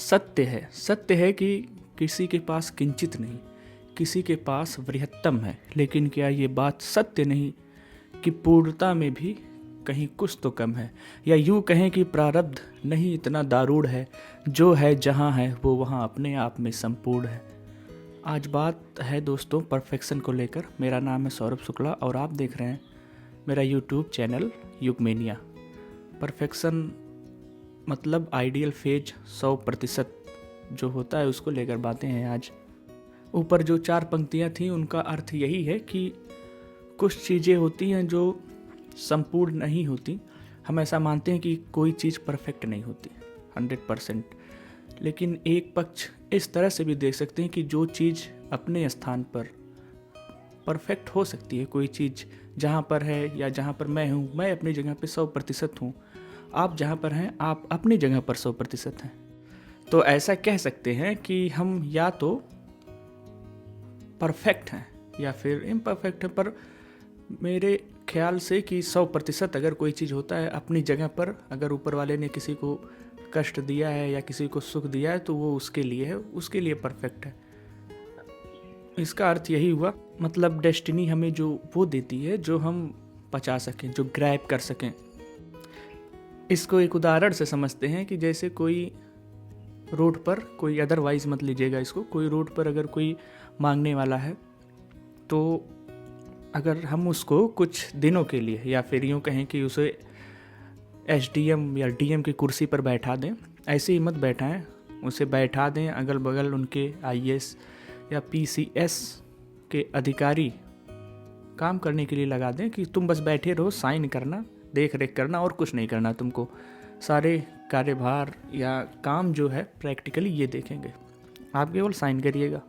सत्य है कि किसी के पास किंचित नहीं, किसी के पास बृहत्तम है। लेकिन क्या ये बात सत्य नहीं कि पूर्णता में भी कहीं कुछ तो कम है? या यूँ कहें कि प्रारब्ध नहीं इतना दारूण है, जो है जहाँ है वो वहाँ अपने आप में संपूर्ण है। आज बात है दोस्तों परफेक्शन को लेकर। मेरा नाम है सौरभ शुक्ला और आप देख रहे हैं मेरा यूट्यूब चैनल युगमेनिया। परफेक्शन मतलब आइडियल फेज 100% जो होता है उसको लेकर बातें हैं आज। ऊपर जो 4 पंक्तियाँ थीं उनका अर्थ यही है कि कुछ चीज़ें होती हैं जो संपूर्ण नहीं होती। हम ऐसा मानते हैं कि कोई चीज़ परफेक्ट नहीं होती 100%, लेकिन एक पक्ष इस तरह से भी देख सकते हैं कि जो चीज़ अपने स्थान पर परफेक्ट हो सकती है, कोई चीज़ जहाँ पर है या जहाँ पर मैं हूँ, मैं अपनी जगह पे 100% हूँ, आप जहाँ पर हैं आप अपनी जगह पर 100% हैं। तो ऐसा कह सकते हैं कि हम या तो परफेक्ट हैं या फिर इम्परफेक्ट हैं। पर मेरे ख्याल से कि 100% अगर कोई चीज़ होता है अपनी जगह पर, अगर ऊपर वाले ने किसी को कष्ट दिया है या किसी को सुख दिया है तो वो उसके लिए है, उसके लिए परफेक्ट है। इसका अर्थ यही हुआ, मतलब डेस्टिनी हमें जो वो देती है जो हम पचा सकें, जो ग्रैब कर सकें। इसको एक उदाहरण से समझते हैं कि जैसे कोई रोड पर, कोई अदरवाइज मत लीजिएगा इसको, कोई रोड पर अगर कोई मांगने वाला है तो अगर हम उसको कुछ दिनों के लिए या फिर यूँ कहें कि उसे एसडीएम या डीएम की कुर्सी पर बैठा दें, ऐसे ही मत बैठाएं, उसे बैठा दें, अगल बगल उनके आईएएस या पीसीएस के अधिकारी काम करने के लिए लगा दें कि तुम बस बैठे रहो, साइन करना, देख रेख करना और कुछ नहीं करना तुमको, सारे कार्यभार या काम जो है प्रैक्टिकली ये देखेंगे, आप केवल साइन करिएगा।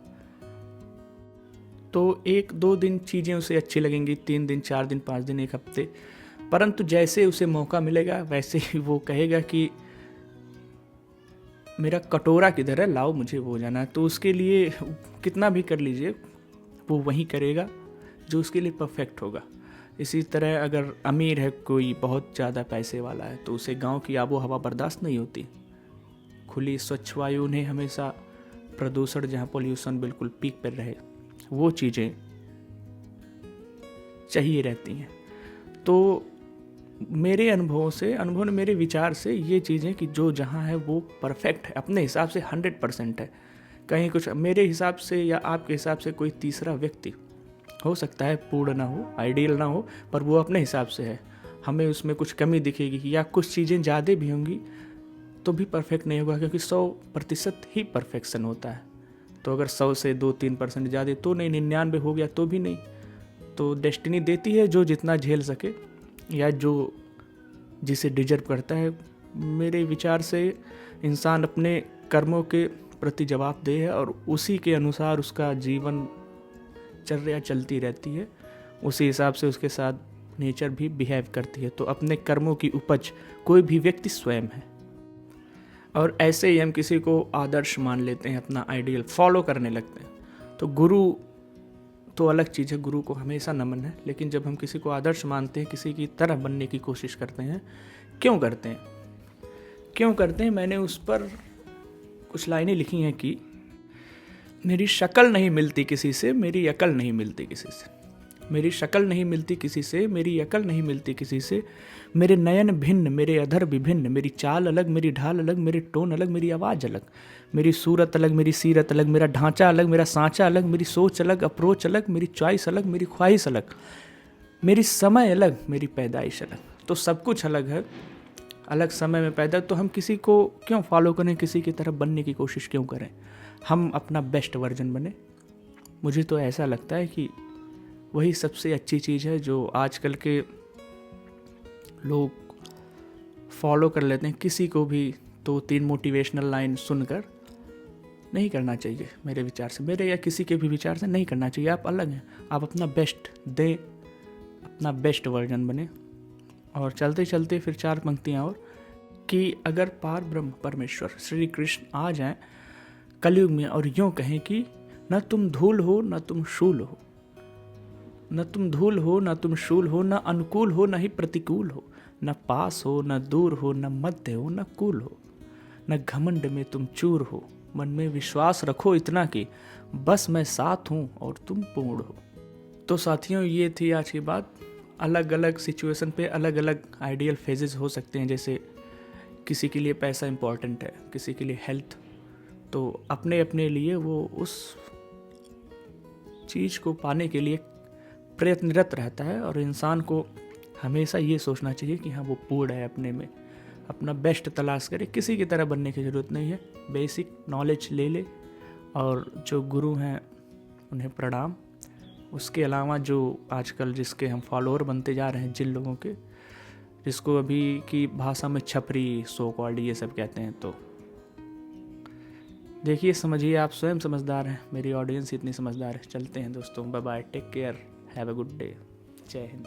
तो 1-2 दिन चीज़ें उसे अच्छी लगेंगी, 3 दिन, 4 दिन, 5 दिन, 1 हफ्ते, परंतु जैसे उसे मौका मिलेगा वैसे ही वो कहेगा कि मेरा कटोरा किधर है, लाओ मुझे वो जाना है। तो उसके लिए कितना भी कर लीजिए वो वही करेगा जो उसके लिए परफेक्ट होगा। इसी तरह अगर अमीर है कोई, बहुत ज़्यादा पैसे वाला है, तो उसे गांव की आबो हवा बर्दाश्त नहीं होती, खुली स्वच्छ वायु उन्हें हमेशा, प्रदूषण जहाँ पोल्यूशन बिल्कुल पीक पर रहे, वो चीज़ें चाहिए रहती हैं। तो मेरे अनुभव ने, मेरे विचार से ये चीज़ें कि जो जहाँ है वो परफेक्ट है, अपने हिसाब से 100% है। कहीं कुछ मेरे हिसाब से या आपके हिसाब से कोई तीसरा व्यक्ति हो सकता है पूर्ण ना हो, आइडियल ना हो, पर वो अपने हिसाब से है, हमें उसमें कुछ कमी दिखेगी या कुछ चीज़ें ज़्यादा भी होंगी तो भी परफेक्ट नहीं होगा, क्योंकि 100% ही परफेक्शन होता है। तो अगर 100 से 2-3% ज़्यादा तो नहीं, 99 हो गया तो भी नहीं। तो डेस्टिनी देती है जो जितना झेल सके या जो जिसे डिजर्व करता है। मेरे विचार से इंसान अपने कर्मों के प्रति जवाबदेह है और उसी के अनुसार उसका जीवन चर्या चलती रहती है, उसी हिसाब से उसके साथ नेचर भी बिहेव करती है। तो अपने कर्मों की उपज कोई भी व्यक्ति स्वयं है। और ऐसे ही हम किसी को आदर्श मान लेते हैं, अपना आइडियल फॉलो करने लगते हैं। तो गुरु तो अलग चीज़ है, गुरु को हमेशा नमन है, लेकिन जब हम किसी को आदर्श मानते हैं, किसी की तरह बनने की कोशिश करते हैं, क्यों करते हैं? मैंने उस पर कुछ लाइनें लिखी हैं कि मेरी शक्ल नहीं मिलती किसी से, मेरी अकल नहीं मिलती किसी से, मेरी शक्ल नहीं मिलती किसी से, मेरी अकल नहीं मिलती किसी से, मेरे नयन भिन्न, मेरे अधर विभिन्न, मेरी चाल अलग, मेरी ढाल अलग, मेरी टोन अलग, मेरी आवाज़ अलग, मेरी सूरत अलग, मेरी सीरत अलग, मेरा ढांचा अलग, मेरा सांचा अलग, मेरी सोच अलग, अप्रोच अलग, मेरी चॉइस अलग, मेरी ख्वाहिश अलग, मेरी समय अलग, मेरी पैदाइश अलग। तो सब कुछ अलग है, अलग समय में पैदा। तो हम किसी को क्यों फॉलो करें, किसी की तरफ बनने की कोशिश क्यों करें? हम अपना बेस्ट वर्जन बने। मुझे तो ऐसा लगता है कि वही सबसे अच्छी चीज़ है जो आजकल के लोग फॉलो कर लेते हैं। किसी को भी 2-3 मोटिवेशनल लाइन सुनकर नहीं करना चाहिए, मेरे विचार से, मेरे या किसी के भी विचार से नहीं करना चाहिए। आप अलग हैं, आप अपना बेस्ट दें, अपना बेस्ट वर्जन बने। और चलते चलते फिर 4 पंक्तियाँ और कि अगर पार ब्रह्म परमेश्वर श्री कृष्ण आ जाएं कलयुग में और यूँ कहें कि न तुम धूल हो न तुम शूल हो, न तुम धूल हो न तुम शूल हो, न अनुकूल हो न ही प्रतिकूल हो, न पास हो न दूर हो, न मध्य हो न कूल हो, न घमंड में तुम चूर हो, मन में विश्वास रखो इतना कि बस मैं साथ हूँ और तुम पूर्ण हो। तो साथियों, ये थी आज की बात। अलग अलग सिचुएशन पे अलग अलग आइडियल फेजेस हो सकते हैं। जैसे किसी के लिए पैसा इम्पॉर्टेंट है, किसी के लिए हेल्थ, तो अपने अपने लिए वो उस चीज़ को पाने के लिए प्रयत्नरत रहता है। और इंसान को हमेशा ये सोचना चाहिए कि हाँ, वो पूर्ण है, अपने में अपना बेस्ट तलाश करे, किसी की तरह बनने की ज़रूरत नहीं है। बेसिक नॉलेज ले ले, और जो गुरु हैं उन्हें प्रणाम। उसके अलावा जो आजकल जिसके हम फॉलोअर बनते जा रहे हैं, जिन लोगों के, जिसको अभी की भाषा में छपरी सो कॉल्ड ये सब कहते हैं, तो देखिए, समझिए, आप स्वयं समझदार हैं, मेरी ऑडियंस इतनी समझदार है। चलते हैं दोस्तों, bye bye, take care, have a good day, जय हिंद।